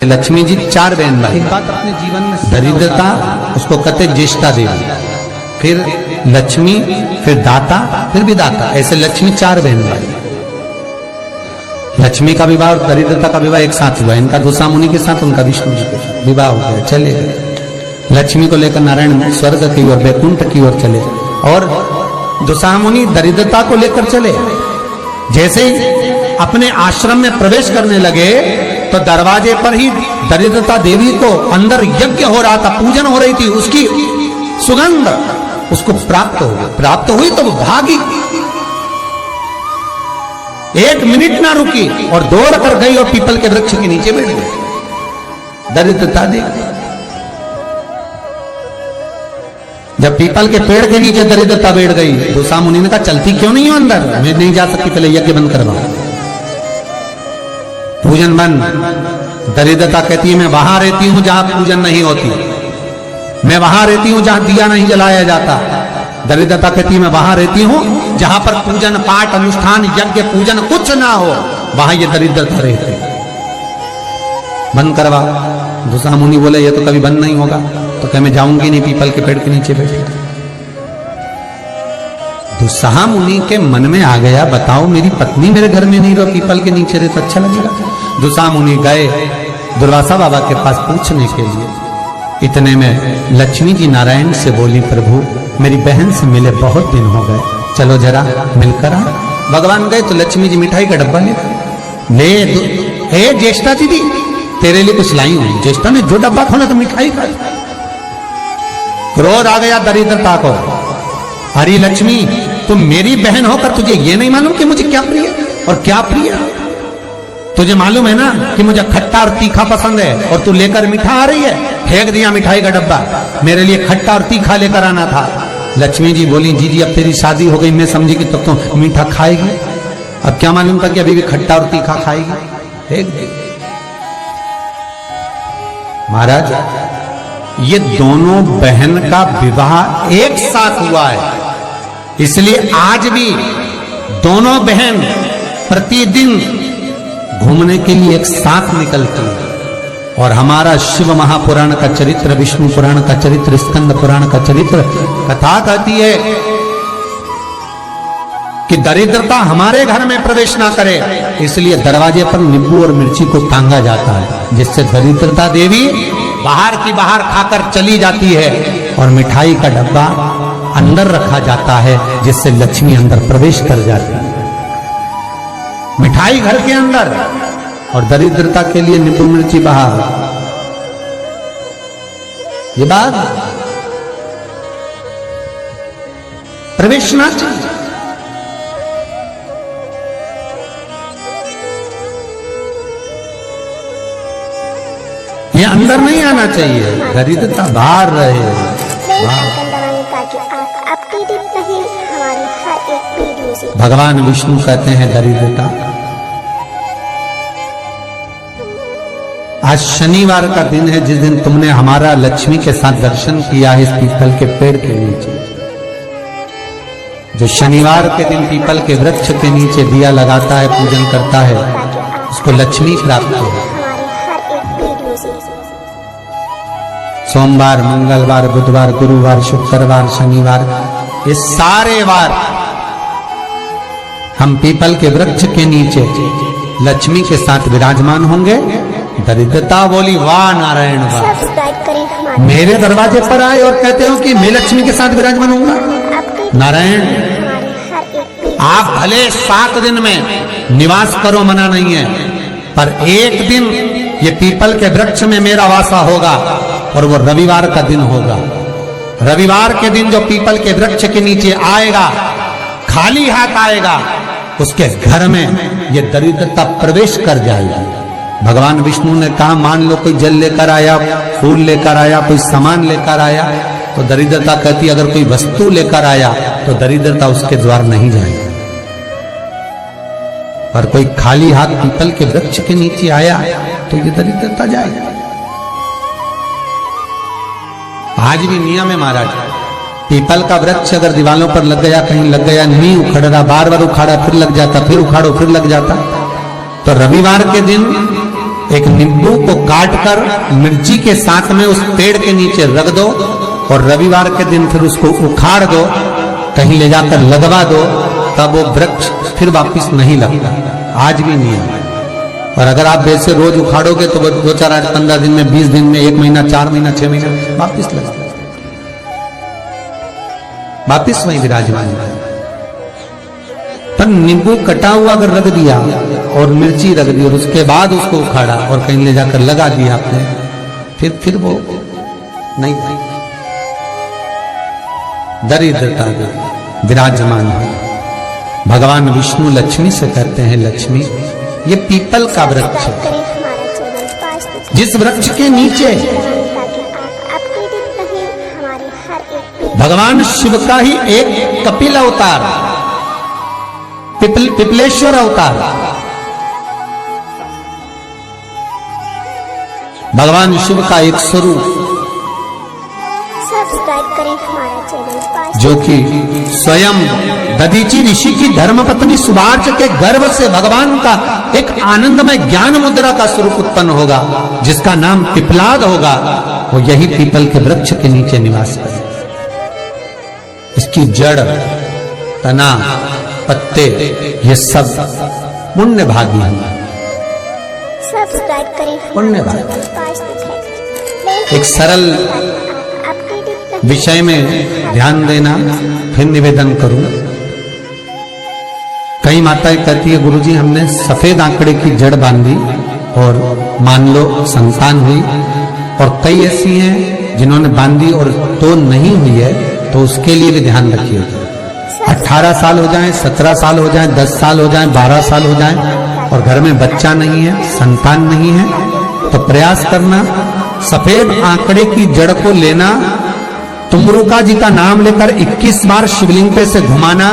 लक्ष्मी जी 4 बहन भाई। एक बात अपने जीवन में दरिद्रता, उसको कहते ज्येष्ठा देवी, फिर लक्ष्मी, फिर दाता, फिर विदाता, ऐसे लक्ष्मी 4 बहन भाई। लक्ष्मी का विवाह और दरिद्रता का विवाह एक साथ हुआ, इनका दूसरा मुनि के साथ, उनका विष्णु जी के साथ विवाह हो गया, चले गए। लक्ष्मी को लेकर नारायण स्वर्ग की ओर, वैकुंठ की ओर चले, और दूसरा मुनि दरिद्रता को लेकर चले। जैसे ही अपने आश्रम में प्रवेश करने लगे तो दरवाजे पर ही दरिद्रता देवी को अंदर यज्ञ हो रहा था, पूजन हो रही थी, उसकी सुगंध उसको प्राप्त हो गई। प्राप्त हुई तो वो भागी, 1 मिनट ना रुकी और दौड़ कर गई और पीपल के वृक्ष के नीचे बैठ गई दरिद्रता देवी। जब पीपल के पेड़ के नीचे दरिद्रता बैठ गई, दूसरा मुनि ने कहा चलती क्यों नहीं हो अंदर? मैं नहीं जा सकती, पहले यज्ञ बंद करवाओ, पूजन बंद। दरिद्रता कहती है मैं वहां रहती हूं जहां पूजन नहीं होती, मैं वहां रहती हूं जहां दिया नहीं जलाया जाता। दरिद्रता कहती है मैं वहां रहती हूं जहां पर पूजन पाठ अनुष्ठान यज्ञ पूजन कुछ ना हो, वहां ये दरिद्रता रहती। बंद करवा। दूसरा मुनि बोले ये तो कभी बंद नहीं होगा, तो कह मैं जाऊंगी नहीं, पीपल के पेड़ के नीचे बैठे। दूसरा मुनि के मन में आ गया, बताओ मेरी पत्नी मेरे घर में नहीं रहो, पीपल के नीचे रहे तो अच्छा लगेगा। दूसरा मुनि गए दुर्वासा बाबा के पास पूछने के लिए। इतने में लक्ष्मी जी नारायण से बोली, प्रभु मेरी बहन से मिले बहुत दिन हो गए, चलो जरा मिलकर आ। भगवान गए तो लक्ष्मी जी मिठाई का डब्बा ले, हे ज्येष्ठा दीदी तेरे लिए कुछ लाई हूं। ज्येष्ठा ने जो डब्बा खोला तो मिठाई का। क्रोध आ गया दरिद्रता को, हरी लक्ष्मी तुम मेरी बहन होकर तुझे ये नहीं मालूम कि मुझे क्या प्रिय और क्या प्रिय? तुझे मालूम है ना कि मुझे खट्टा और तीखा पसंद है, और तू लेकर मीठा आ रही है। फेंक दिया मिठाई का डब्बा, मेरे लिए खट्टा और तीखा लेकर आना था। लक्ष्मी जी बोली, जी जी अब तेरी शादी हो गई, मैं समझी कि तब तो मीठा खाएगी, अब क्या मालूम था कि अभी भी खट्टा और तीखा खाएगी। फेंक दी। महाराज ये दोनों बहन का विवाह एक साथ हुआ है, इसलिए आज भी दोनों बहन प्रतिदिन घूमने के लिए एक साथ निकलती है। और हमारा शिव महापुराण का चरित्र, विष्णु पुराण का चरित्र, स्कंद पुराण का चरित्र कथा कहती है कि दरिद्रता हमारे घर में प्रवेश ना करे, इसलिए दरवाजे पर नींबू और मिर्ची को टांगा जाता है, जिससे दरिद्रता देवी बाहर की बाहर खाकर चली जाती है, और मिठाई का डब्बा अंदर रखा जाता है, जिससे लक्ष्मी अंदर प्रवेश कर जाती है। मिठाई घर के अंदर और दरिद्रता के लिए नींबू मिर्ची बाहर। ये बात प्रवेश ना चाहिए। ये अंदर नहीं आना चाहिए, दरिद्रता बाहर रहे। भगवान विष्णु कहते हैं दरिद्रता। आज शनिवार का दिन है, जिस दिन तुमने हमारा लक्ष्मी के साथ दर्शन किया है इस पीपल के पेड़ के नीचे। जो शनिवार के दिन पीपल के वृक्ष के नीचे दिया लगाता है, पूजन करता है, उसको लक्ष्मी प्राप्त हो। सोमवार, मंगलवार, बुधवार, गुरुवार, शुक्रवार, शनिवार, ये सारे वार हम पीपल के वृक्ष के नीचे लक्ष्मी के साथ विराजमान होंगे। दरिद्रता बोली, वाह नारायण वाह, मेरे दरवाजे पर आए और कहते हो कि मैं लक्ष्मी के साथ विराजमान होऊंगा। नारायण आप भले 7 दिन में निवास करो, मना नहीं है, पर एक दिन ये पीपल के वृक्ष में मेरा वासा होगा, और वो रविवार का दिन होगा। रविवार के दिन जो पीपल के वृक्ष के नीचे आएगा, खाली हाथ आएगा, उसके घर में ये दरिद्रता प्रवेश कर जाएगी। भगवान विष्णु ने कहा मान लो कोई जल लेकर आया, फूल लेकर आया, कोई सामान लेकर आया, तो दरिद्रता कहती अगर कोई वस्तु लेकर आया तो दरिद्रता उसके द्वार नहीं जाएगी। पर कोई खाली हाथ पीपल के वृक्ष के नीचे आया तो ये दरिद्रता जाएगी। आज भी नियम है महाराज, पीपल का वृक्ष अगर दीवालों पर लग गया, कहीं लग गया, नहीं उखड़ रहा, बार बार उखाड़ा फिर लग जाता, फिर उखाड़ो फिर लग जाता, तो रविवार के दिन एक नींबू को काटकर मिर्ची के साथ में उस पेड़ के नीचे रख दो और रविवार के दिन फिर उसको उखाड़ दो, कहीं ले जाकर लगवा दो, तब वो वृक्ष फिर वापस नहीं लगता। आज भी नहीं है। और अगर आप वैसे रोज उखाड़ोगे तो 2-4-15 दिन में, 20 दिन में, 1 महीना, 4 महीना, 6 महीना वापस लगा, वापस वही विराजमान है। पर नींबू कटा हुआ अगर रख दिया और मिर्ची रख दी और उसके बाद उसको उखाड़ा और कहीं ले जाकर लगा दिया आपने, फिर वो नहीं, दरिद्रता विराजमान है। भगवान विष्णु लक्ष्मी से कहते हैं, लक्ष्मी ये पीपल का वृक्ष है, जिस वृक्ष के नीचे भगवान शिव का ही एक कपिल अवतार, पिपलेश्वर अवतार, भगवान शिव का एक स्वरूप, जो कि स्वयं दधीचि ऋषि की धर्मपत्नी सुभार्च के गर्भ से भगवान का एक आनंदमय ज्ञान मुद्रा का स्वरूप उत्पन्न होगा, जिसका नाम पिपलाद होगा। वो यही पीपल के वृक्ष के नीचे निवास करे। इसकी जड़, तना, पत्ते ये सब पुण्य भागी हैं, पुण्य भागी। एक सरल विषय में ध्यान देना, फिर निवेदन करूं। कई माताएं कहती है, गुरुजी हमने सफेद आंकड़े की जड़ बांधी और मान लो संतान हुई, और कई ऐसी हैं जिन्होंने बांधी और तो नहीं हुई है, तो उसके लिए भी ध्यान रखिएगा। 18 साल हो जाएं, 17 साल हो जाएं, 10 साल हो जाएं, 12 साल हो जाएं और घर में बच्चा नहीं है, संतान नहीं है, तो प्रयास करना सफेद आंकड़े की जड़ को लेना, तुमरुका जी का नाम लेकर 21 बार शिवलिंग पे से घुमाना,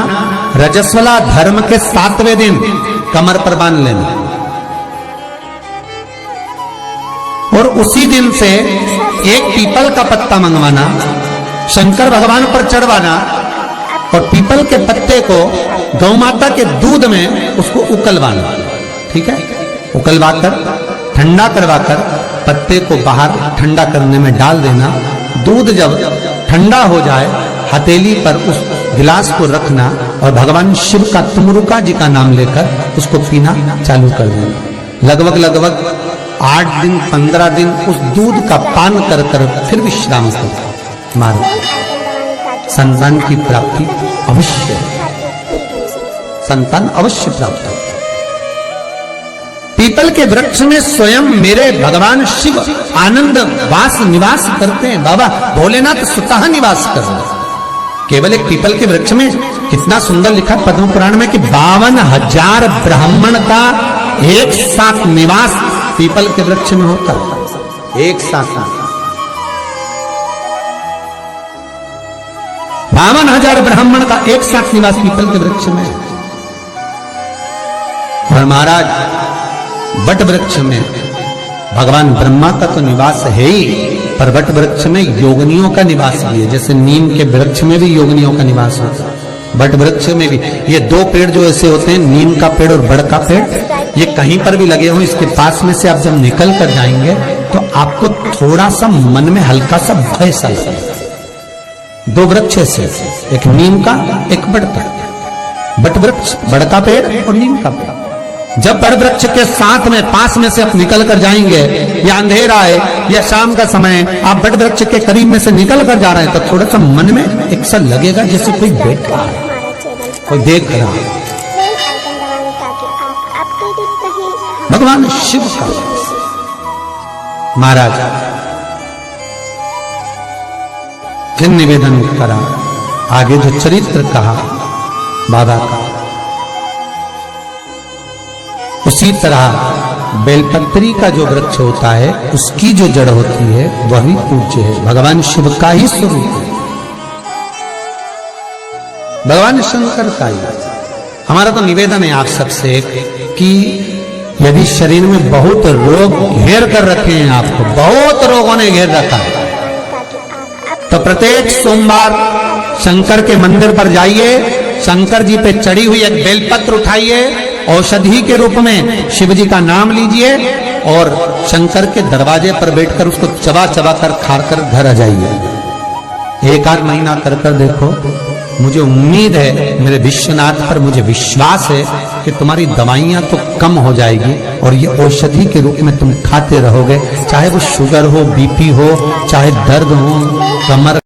रजस्वला धर्म के 7वें दिन कमर पर बांध लेना और उसी दिन से एक पीपल का पत्ता मंगवाना, शंकर भगवान पर चढ़वाना और पीपल के पत्ते को गौ माता के दूध में उसको उकलवाना। ठीक है, उकलवाकर ठंडा करवाकर पत्ते को बाहर ठंडा करने में डाल देना। दूध जब ठंडा हो जाए, हथेली पर उस गिलास को रखना और भगवान शिव का तुमरुका जी का नाम लेकर उसको पीना चालू कर देना। लगभग 8 दिन 15 दिन उस दूध का पान कर कर फिर विश्राम कर मारो, संतान की प्राप्ति अवश्य, संतान अवश्य प्राप्त हो। पीपल के वृक्ष में स्वयं मेरे भगवान शिव आनंद वास निवास करते हैं। बाबा भोलेनाथ स्वतः निवास कर रहे हैं। केवल एक पीपल के वृक्ष में कितना सुंदर लिखा पद्म पुराण में कि 52,000 ब्राह्मण का एक साथ निवास पीपल के वृक्ष में होता है। एक साथ 52,000 ब्राह्मण का एक साथ निवास पीपल के वृक्ष में। और महाराज वट वृक्ष में भगवान ब्रह्मा का तो निवास है ही, पर वट वृक्ष में योगिनियों का निवास भी है। जैसे नीम के वृक्ष में भी योगिनियों का निवास होता है, वट वृक्ष में भी। ये 2 पेड़ जो ऐसे होते हैं, नीम का पेड़ और बड़ का पेड़, ये कहीं पर भी लगे हों, इसके पास में से आप जब निकल कर जाएंगे तो आपको थोड़ा सा मन में हल्का सा भय सा लगेगा। 2 वृक्ष ऐसे, एक नीम का, एक बड़ का। वट वृक्ष, बड़ का पेड़ और नीम का पेड़। जब बड़ वृक्ष के साथ में पास में से आप निकल कर जाएंगे, या अंधेरा है या शाम का समय, आप बड़ वृक्ष के करीब में से निकल कर जा रहे हैं, तो थोड़ा सा मन में एक सा लगेगा जैसे कोई बैठ रहा है, कोई देख रहा है। भगवान शिव का महाराज फिर निवेदन करा, आगे जो चरित्र कहा बाबा का, उसी तरह बेलपत्री का जो वृक्ष होता है, उसकी जो जड़ होती है वही पूज्य है, भगवान शिव का ही स्वरूप है, भगवान शंकर का ही। हमारा तो निवेदन है आप सबसे कि यदि शरीर में बहुत रोग घेर कर रखे हैं, आपको बहुत रोगों ने घेर रखा है, तो प्रत्येक सोमवार शंकर के मंदिर पर जाइए, शंकर जी पे चढ़ी हुई एक बेलपत्र उठाइए, औषधि के रूप में शिव जी का नाम लीजिए और शंकर के दरवाजे पर बैठकर उसको चबा चबा कर खाकर घर आ जाइए। 1 आध महीना कर कर देखो, मुझे उम्मीद है, मेरे विश्वनाथ पर मुझे विश्वास है कि तुम्हारी दवाइयां तो कम हो जाएगी और ये औषधि के रूप में तुम खाते रहोगे। चाहे वो शुगर हो, बीपी हो, चाहे दर्द हो, कमर